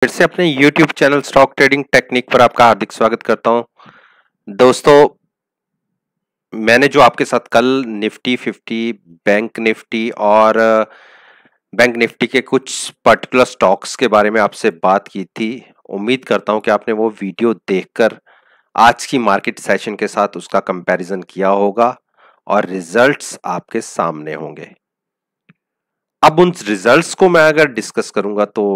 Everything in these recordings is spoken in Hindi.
फिर से अपने YouTube channel stock trading technique पर आपका हार्दिक स्वागत करता हूं। दोस्तों, मैंने जो आपके साथ कल निफ्टी 50, बैंक निफ्टी और बैंक निफ्टी के कुछ पर्टिकुलर स्टॉक्स के बारे में आपसे बात की थी, उम्मीद करता हूं कि आपने वो वीडियो देखकर आज की मार्केट सेशन के साथ उसका कंपैरिजन किया होगा और रिजल्ट्स आपके सामने होंगे। अब उन रिजल्ट्स को मैं अगर डिस्कस करूंगा तो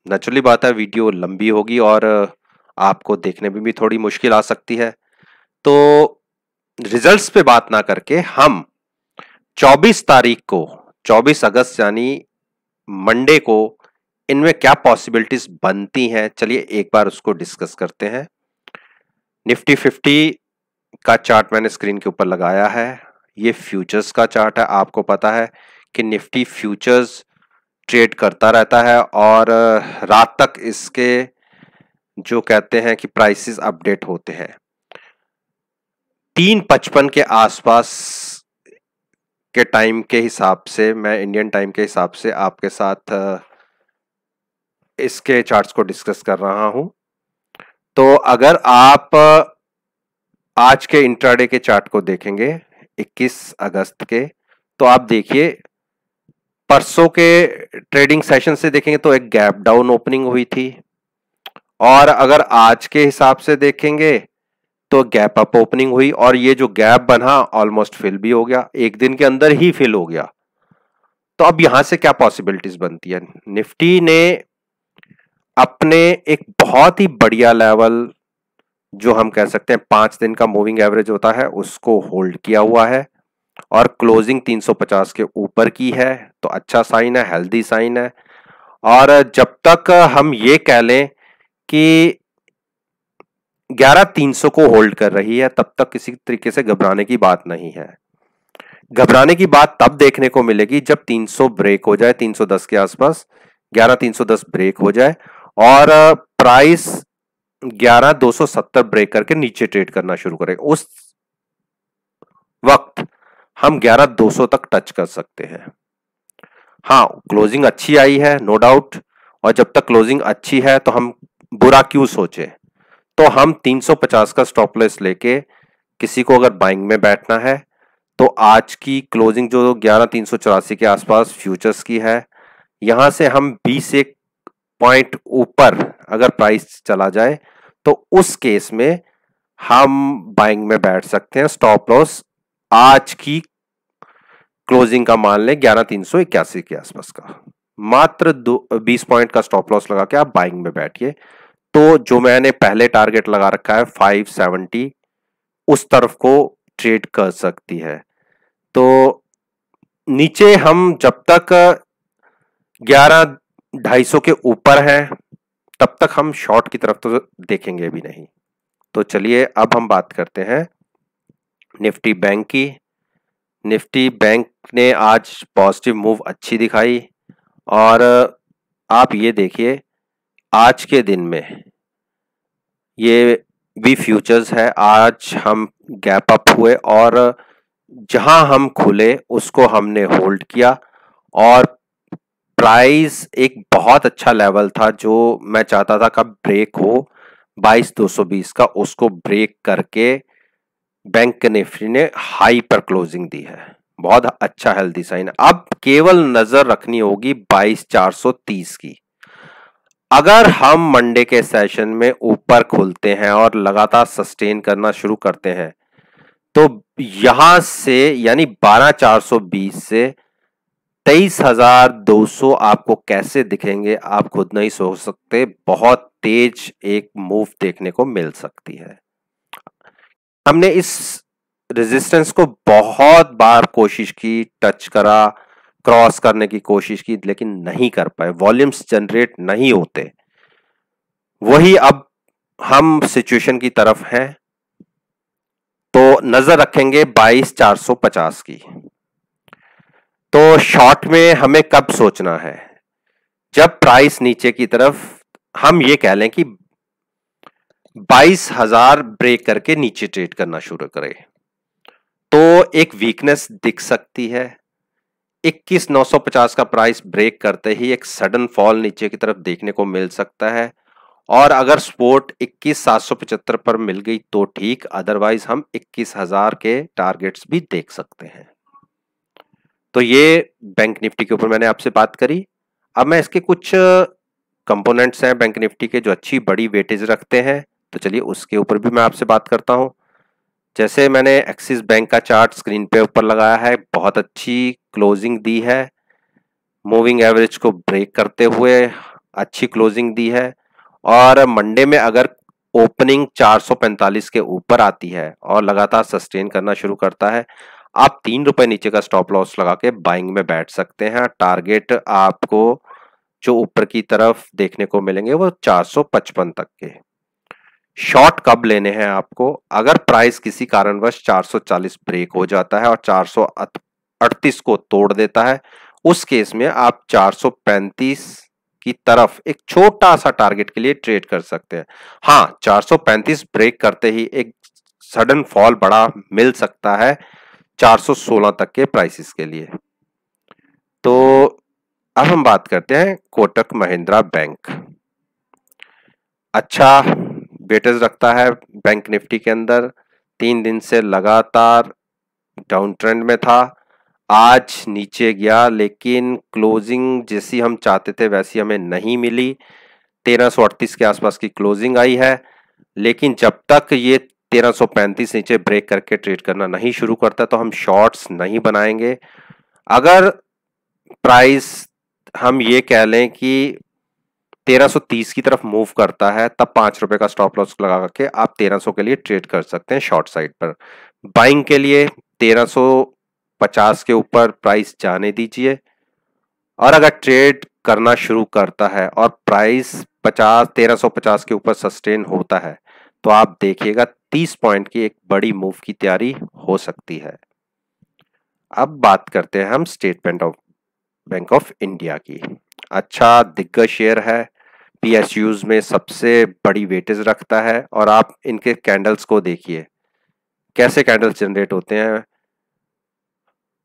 नेचुरली बात है, वीडियो लंबी होगी और आपको देखने में भी थोड़ी मुश्किल आ सकती है। तो रिजल्ट्स पे बात ना करके हम 24 तारीख को, 24 अगस्त यानी मंडे को इनमें क्या पॉसिबिलिटीज बनती हैं, चलिए एक बार उसको डिस्कस करते हैं। निफ्टी 50 का चार्ट मैंने स्क्रीन के ऊपर लगाया है। ये फ्यूचर्स का चार्ट है। आपको पता है कि निफ्टी फ्यूचर्स ट्रेड करता रहता है और रात तक इसके जो कहते हैं कि प्राइसेस अपडेट होते हैं। 3:55 के आसपास के टाइम के हिसाब से, मैं इंडियन टाइम के हिसाब से आपके साथ इसके चार्ट्स को डिस्कस कर रहा हूं। तो अगर आप आज के इंट्राडे के चार्ट को देखेंगे 21 अगस्त के, तो आप देखिए परसों के ट्रेडिंग सेशन से देखेंगे तो एक गैप डाउन ओपनिंग हुई थी और अगर आज के हिसाब से देखेंगे तो गैप अप ओपनिंग हुई और ये जो गैप बना ऑलमोस्ट फिल भी हो गया, एक दिन के अंदर ही फिल हो गया। तो अब यहां से क्या पॉसिबिलिटीज बनती है? निफ्टी ने अपने एक बहुत ही बढ़िया लेवल, जो हम कह सकते हैं 5 दिन का मूविंग एवरेज होता है, उसको होल्ड किया हुआ है और क्लोजिंग 350 के ऊपर की है। तो अच्छा साइन है, हेल्दी साइन है। और जब तक हम ये कह लें कि 11,300 को होल्ड कर रही है, तब तक किसी तरीके से घबराने की बात नहीं है। घबराने की बात तब देखने को मिलेगी जब 300 ब्रेक हो जाए, 310 के आसपास 11,310 ब्रेक हो जाए और प्राइस 11,270 ब्रेक करके नीचे ट्रेड करना शुरू करे। उस वक्त हम 11,200 तक टच कर सकते हैं। हाँ, क्लोजिंग अच्छी आई है, नो डाउट, और जब तक क्लोजिंग अच्छी है तो हम बुरा क्यों सोचे। तो हम 350 का स्टॉप लॉस लेके किसी को अगर बाइंग में बैठना है तो आज की क्लोजिंग जो 11,384 के आसपास फ्यूचर्स की है, यहां से हम 20 एक पॉइंट ऊपर अगर प्राइस चला जाए तो उस केस में हम बाइंग में बैठ सकते हैं। स्टॉप लॉस आज की क्लोजिंग का मान लें 11,381 के आसपास का, मात्र 20 पॉइंट का स्टॉप लॉस लगा के आप बाइंग में बैठिए। तो जो मैंने पहले टारगेट लगा रखा है 570, उस तरफ को ट्रेड कर सकती है। तो नीचे हम जब तक 11,250 के ऊपर हैं तब तक हम शॉर्ट की तरफ तो देखेंगे भी नहीं। तो चलिए अब हम बात करते हैं निफ्टी बैंक की। निफ्टी बैंक ने आज पॉजिटिव मूव अच्छी दिखाई और आप ये देखिए आज के दिन में ये भी फ्यूचर्स है। आज हम गैप अप हुए और जहां हम खुले उसको हमने होल्ड किया और प्राइस एक बहुत अच्छा लेवल था जो मैं चाहता था कब ब्रेक हो, 22,220 का, उसको ब्रेक करके बैंक निफ्टी ने हाई पर क्लोजिंग दी है। बहुत अच्छा हेल्दी साइन। अब केवल नजर रखनी होगी 22,430 की। अगर हम मंडे के सेशन में ऊपर खुलते हैं और लगातार सस्टेन करना शुरू करते हैं तो यहां से यानी 12,420 से 23,200 आपको कैसे दिखेंगे आप खुद नहीं सोच सकते। बहुत तेज एक मूव देखने को मिल सकती है। हमने इस रेजिस्टेंस को बहुत बार कोशिश की, टच करा, क्रॉस करने की कोशिश की, लेकिन नहीं कर पाए, वॉल्यूम्स जनरेट नहीं होते। वही अब हम सिचुएशन की तरफ हैं तो नजर रखेंगे 22,450 की। तो शॉर्ट में हमें कब सोचना है? जब प्राइस नीचे की तरफ, हम ये कह लें कि 22,000 ब्रेक करके नीचे ट्रेड करना शुरू करे तो एक वीकनेस दिख सकती है। 21,950 का प्राइस ब्रेक करते ही एक सडन फॉल नीचे की तरफ देखने को मिल सकता है, और अगर सपोर्ट 21,775 पर मिल गई तो ठीक, अदरवाइज हम 21,000 के टारगेट्स भी देख सकते हैं। तो ये बैंक निफ्टी के ऊपर मैंने आपसे बात करी। अब मैं इसके कुछ कंपोनेंट्स हैं बैंक निफ्टी के जो अच्छी बड़ी वेटेज रखते हैं, तो चलिए उसके ऊपर भी मैं आपसे बात करता हूं। जैसे मैंने एक्सिस बैंक का चार्ट स्क्रीन पे ऊपर लगाया है, बहुत अच्छी क्लोजिंग दी है, मूविंग एवरेज को ब्रेक करते हुए अच्छी क्लोजिंग दी है, और मंडे में अगर ओपनिंग 445 के ऊपर आती है और लगातार सस्टेन करना शुरू करता है, आप ₹3 नीचे का स्टॉप लॉस लगा के बाइंग में बैठ सकते हैं। टारगेट आपको जो ऊपर की तरफ देखने को मिलेंगे वो 455 तक के। शॉर्ट कब लेने हैं आपको? अगर प्राइस किसी कारणवश 440 ब्रेक हो जाता है और 438 को तोड़ देता है, उस केस में आप 435 की तरफ एक छोटा सा टारगेट के लिए ट्रेड कर सकते हैं। हाँ, 435 ब्रेक करते ही एक सडन फॉल बड़ा मिल सकता है 416 तक के प्राइसेस के लिए। तो अब हम बात करते हैं कोटक महिंद्रा बैंक। अच्छा वेटेज रखता है बैंक निफ्टी के अंदर, 3 दिन से लगातार डाउन ट्रेंड में था, आज नीचे गया लेकिन क्लोजिंग जैसी हम चाहते थे वैसी हमें नहीं मिली। 1338 के आसपास की क्लोजिंग आई है, लेकिन जब तक ये 1335 नीचे ब्रेक करके ट्रेड करना नहीं शुरू करता तो हम शॉर्ट्स नहीं बनाएंगे। अगर प्राइस हम ये कह लें कि 1330 की तरफ मूव करता है, तब ₹5 का स्टॉप लॉस लगा के आप 1300 के लिए ट्रेड कर सकते हैं शॉर्ट साइड पर। बाइंग के लिए 1350 के ऊपर प्राइस जाने दीजिए, और अगर ट्रेड करना शुरू करता है और प्राइस 1350 के ऊपर सस्टेन होता है तो आप देखिएगा 30 पॉइंट की एक बड़ी मूव की तैयारी हो सकती है। अब बात करते हैं हम स्टेट बैंक ऑफ इंडिया की। अच्छा दिग्गज शेयर है, पीएसयूज में सबसे बड़ी वेटेज रखता है, और आप इनके कैंडल्स को देखिए कैसे कैंडल्स जनरेट होते हैं।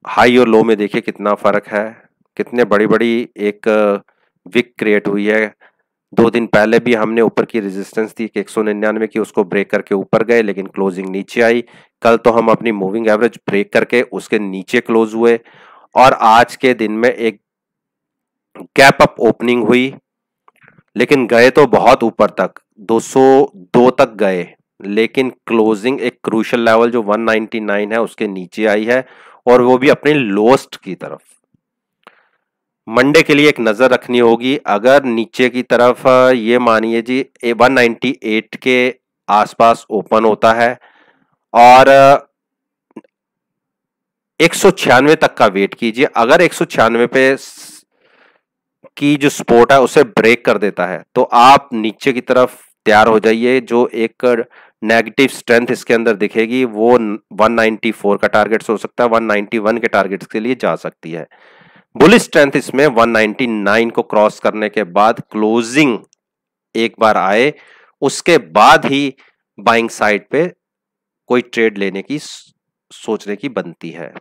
हाई और लो में देखिए कितना फर्क है, कितने बड़ी बड़ी एक विक क्रिएट हुई है। 2 दिन पहले भी हमने ऊपर की रेजिस्टेंस थी 199 की, उसको ब्रेक करके ऊपर गए लेकिन क्लोजिंग नीचे आई। कल तो हम अपनी मूविंग एवरेज ब्रेक करके उसके नीचे क्लोज हुए, और आज के दिन में एक गैप अप ओपनिंग हुई, लेकिन गए तो बहुत ऊपर तक 202 तक गए, लेकिन क्लोजिंग एक क्रूशियल लेवल जो 199 है उसके नीचे आई है, और वो भी अपने लोएस्ट की तरफ। मंडे के लिए एक नजर रखनी होगी, अगर नीचे की तरफ ये मानिए जी 198 के आसपास ओपन होता है और 196 तक का वेट कीजिए। अगर 196 पे की जो सपोर्ट है उसे ब्रेक कर देता है तो आप नीचे की तरफ तैयार हो जाइए। जो एक नेगेटिव स्ट्रेंथ इसके अंदर दिखेगी वो 194 का टारगेट हो सकता है, 191 के टारगेट्स के लिए जा सकती है। बुलिश स्ट्रेंथ इसमें 199 को क्रॉस करने के बाद क्लोजिंग एक बार आए, उसके बाद ही बाइंग साइड पे कोई ट्रेड लेने की सोचने की बनती है।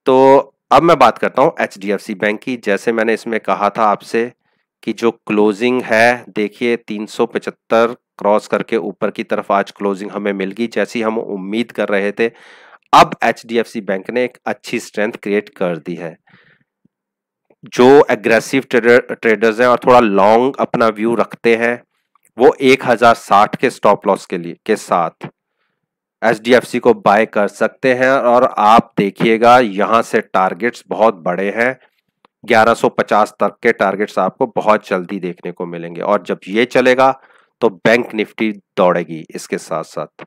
तो अब मैं बात करता हूं एचडीएफसी बैंक की। जैसे मैंने इसमें कहा था आपसे कि जो क्लोजिंग है देखिए 375 क्रॉस करके ऊपर की तरफ आज क्लोजिंग हमें मिल गई जैसी हम उम्मीद कर रहे थे। अब एचडीएफसी बैंक ने एक अच्छी स्ट्रेंथ क्रिएट कर दी है। जो एग्रेसिव ट्रेडर्स हैं और थोड़ा लॉन्ग अपना व्यू रखते हैं वो 1060 के स्टॉप लॉस के साथ एचडीएफसी को बाय कर सकते हैं, और आप देखिएगा यहां से टारगेट्स बहुत बड़े हैं, 1150 तक के टारगेट्स आपको बहुत जल्दी देखने को मिलेंगे। और जब ये चलेगा तो बैंक निफ्टी दौड़ेगी इसके साथ साथ।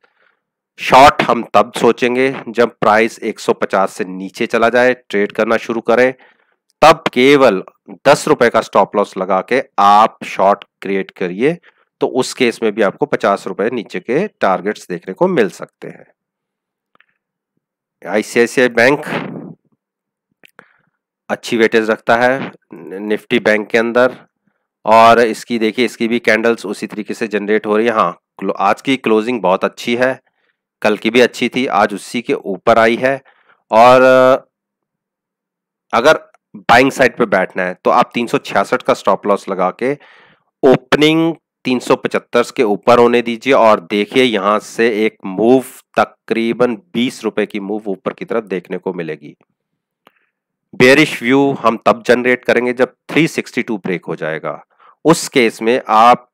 शॉर्ट हम तब सोचेंगे जब प्राइस 150 से नीचे चला जाए, ट्रेड करना शुरू करें, तब केवल ₹10 का स्टॉप लॉस लगा के आप शॉर्ट क्रिएट करिए, तो उस केस में भी आपको ₹50 नीचे के टारगेट्स देखने को मिल सकते हैं। आईसीआईसीआई बैंक अच्छी वेटेज रखता है निफ्टी बैंक के अंदर, और इसकी देखिए इसकी भी कैंडल्स उसी तरीके से जनरेट हो रही है। हाँ, आज की क्लोजिंग बहुत अच्छी है, कल की भी अच्छी थी, आज उसी के ऊपर आई है, और अगर बाइंग साइड पे बैठना है तो आप 366 का स्टॉप लॉस लगा के ओपनिंग 375 के ऊपर होने दीजिए और देखिए यहां से एक मूव तकरीबन 20 रुपए की मूव ऊपर की तरफ देखने को मिलेगी। बेरिश व्यू हम तब जनरेट करेंगे जब 362 ब्रेक हो जाएगा। उस केस में आप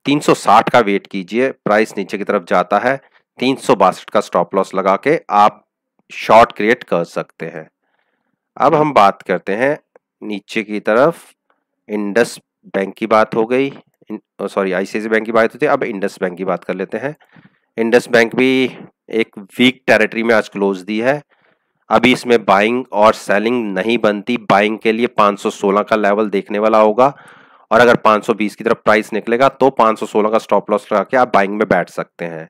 360 का वेट कीजिए, प्राइस नीचे की तरफ जाता है, 362 का स्टॉप लॉस लगा के आप शॉर्ट क्रिएट कर सकते हैं। अब हम बात करते हैं नीचे की तरफ, इंडस बैंक की बात हो गई, सॉरी आईसीआईसी बैंक की बात होती है, अब इंडस बैंक की बात कर लेते हैं। इंडस बैंक भी एक वीक टेरिटरी में आज क्लोज दी है। अभी इसमें बाइंग और सेलिंग नहीं बनती। बाइंग के लिए 516 का लेवल देखने वाला होगा और अगर 520 की तरफ प्राइस निकलेगा तो 516 का स्टॉप लॉस लगा के आप बाइंग में बैठ सकते हैं।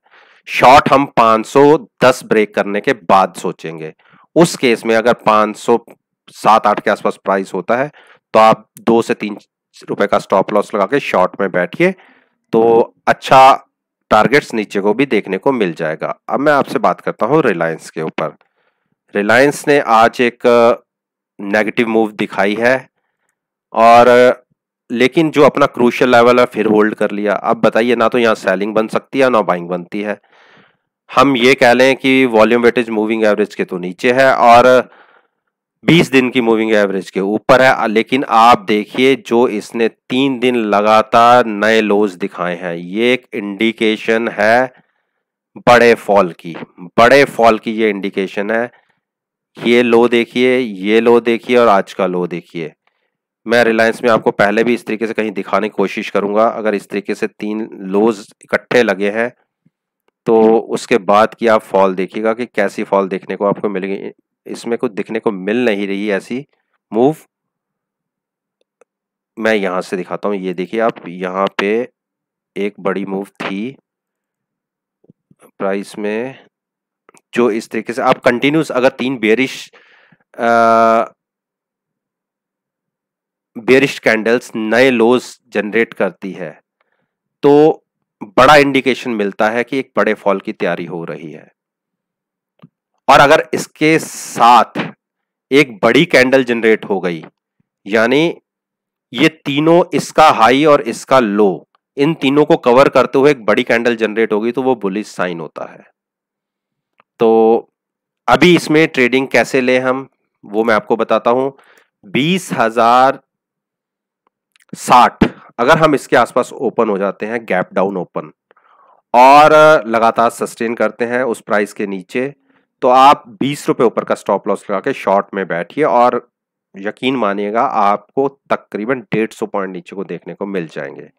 शॉर्ट हम 510 ब्रेक करने के बाद सोचेंगे। उस केस में अगर 507-8 के आसपास प्राइस होता है तो आप 2 से 3 रुपए का स्टॉप लॉस लगा के शॉर्ट में बैठिए, तो अच्छा टारगेट्स नीचे को भी देखने को मिल जाएगा। अब मैं आपसे बात करता हूं रिलायंस के ऊपर। रिलायंस ने आज एक नेगेटिव मूव दिखाई है और लेकिन जो अपना क्रूशियल लेवल है फिर होल्ड कर लिया। अब बताइए, ना तो यहाँ सेलिंग बन सकती है ना बाइंग बनती है। हम ये कह लें कि वॉल्यूम वेटेज मूविंग एवरेज के तो नीचे है और 20 दिन की मूविंग एवरेज के ऊपर है, लेकिन आप देखिए जो इसने 3 दिन लगातार नए लोज दिखाए हैं, ये एक इंडिकेशन है बड़े फॉल की। बड़े फॉल की ये इंडिकेशन है। ये लो देखिए, ये लो देखिए और आज का लो देखिए। मैं रिलायंस में आपको पहले भी इस तरीके से कहीं दिखाने की कोशिश करूंगा। अगर इस तरीके से 3 लोज इकट्ठे लगे हैं तो उसके बाद की आप फॉल देखिएगा कि कैसी फॉल देखने को आपको मिलेगी। इसमें कुछ दिखने को मिल नहीं रही ऐसी मूव। मैं यहां से दिखाता हूं, ये देखिए आप, यहां पे एक बड़ी मूव थी प्राइस में, जो इस तरीके से आप कंटिन्यूस अगर 3 बेरिश कैंडल्स नए लोज जनरेट करती है तो बड़ा इंडिकेशन मिलता है कि एक बड़े फॉल की तैयारी हो रही है। और अगर इसके साथ एक बड़ी कैंडल जनरेट हो गई, यानी ये तीनों, इसका हाई और इसका लो, इन तीनों को कवर करते हुए एक बड़ी कैंडल जनरेट होगी तो वो बुलिश साइन होता है। तो अभी इसमें ट्रेडिंग कैसे ले हम, वो मैं आपको बताता हूं। 20,060 अगर हम इसके आसपास ओपन हो जाते हैं, गैप डाउन ओपन, और लगातार सस्टेन करते हैं उस प्राइस के नीचे, तो आप 20 रुपए ऊपर का स्टॉप लॉस लगा के शॉर्ट में बैठिए और यकीन मानिएगा आपको तकरीबन 150 पॉइंट नीचे को देखने को मिल जाएंगे।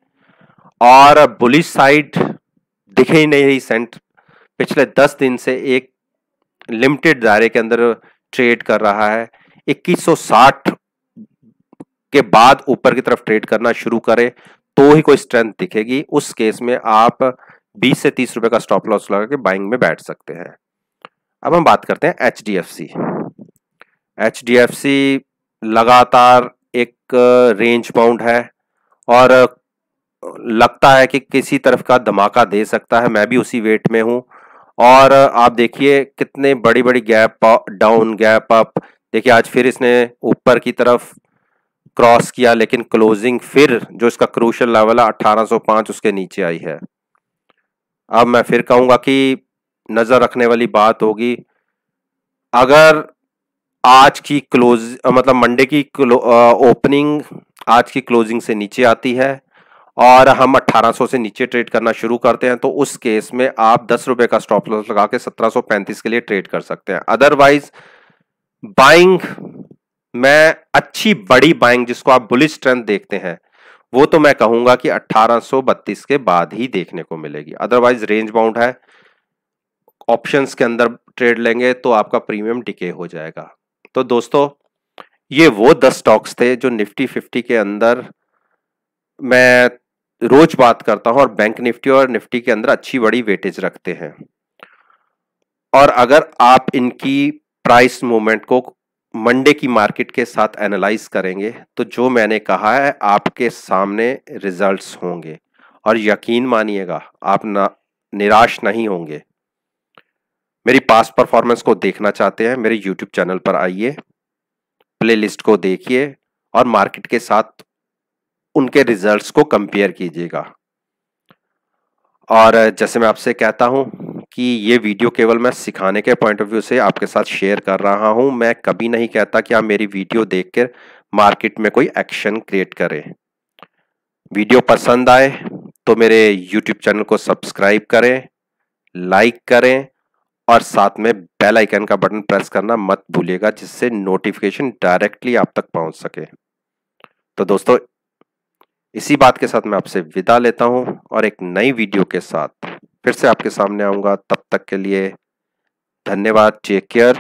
और बुलिश साइड दिखे ही नहीं रही। सेंट पिछले 10 दिन से एक लिमिटेड दायरे के अंदर ट्रेड कर रहा है। 2160 के बाद ऊपर की तरफ ट्रेड करना शुरू करे तो ही कोई स्ट्रेंथ दिखेगी। उस केस में आप 20 से 30 रुपए का स्टॉप लॉस लगा के बाइंग में बैठ सकते हैं। अब हम बात करते हैं एचडीएफसी। एचडीएफसी लगातार एक रेंज बाउंड है और लगता है कि किसी तरफ का धमाका दे सकता है। मैं भी उसी वेट में हूं और आप देखिए कितने बड़ी बड़ी गैप डाउन, गैप अप। देखिए आज फिर इसने ऊपर की तरफ क्रॉस किया, लेकिन क्लोजिंग फिर जो इसका क्रूशियल लेवल है 1805 उसके नीचे आई है। अब मैं फिर कहूंगा कि नजर रखने वाली बात होगी, अगर आज की मतलब मंडे की ओपनिंग आज की क्लोजिंग से नीचे आती है और हम 1800 से नीचे ट्रेड करना शुरू करते हैं तो उस केस में आप 10 रुपए का स्टॉप लॉस लगा के 1735 के लिए ट्रेड कर सकते हैं। अदरवाइज बाइंग, मैं अच्छी बड़ी बाइंग जिसको आप बुलिश स्ट्रेंथ देखते हैं, वो तो मैं कहूंगा कि 1832 के बाद ही देखने को मिलेगी। अदरवाइज रेंज बाउंड है, ऑप्शंस के अंदर ट्रेड लेंगे तो आपका प्रीमियम डिके हो जाएगा। तो दोस्तों, ये वो 10 स्टॉक्स थे जो निफ्टी 50 के अंदर मैं रोज बात करता हूं और बैंक निफ्टी और निफ्टी के अंदर अच्छी बड़ी वेटेज रखते हैं। और अगर आप इनकी प्राइस मूवमेंट को मंडे की मार्केट के साथ एनालाइज करेंगे तो जो मैंने कहा है आपके सामने रिजल्ट्स होंगे और यकीन मानिएगा आप निराश नहीं होंगे। मेरी पास्ट परफॉर्मेंस को देखना चाहते हैं, मेरे यूट्यूब चैनल पर आइए, प्लेलिस्ट को देखिए और मार्केट के साथ उनके रिजल्ट्स को कंपेयर कीजिएगा। और जैसे मैं आपसे कहता हूं कि ये वीडियो केवल मैं सिखाने के पॉइंट ऑफ व्यू से आपके साथ शेयर कर रहा हूं। मैं कभी नहीं कहता कि आप मेरी वीडियो देखकर मार्केट में कोई एक्शन क्रिएट करें। वीडियो पसंद आए तो मेरे यूट्यूब चैनल को सब्सक्राइब करें, लाइक करें और साथ में बेल आइकन का बटन प्रेस करना मत भूलिएगा, जिससे नोटिफिकेशन डायरेक्टली आप तक पहुंच सके। तो दोस्तों, इसी बात के साथ मैं आपसे विदा लेता हूं और एक नई वीडियो के साथ फिर से आपके सामने आऊंगा। तब तक के लिए धन्यवाद। Take care.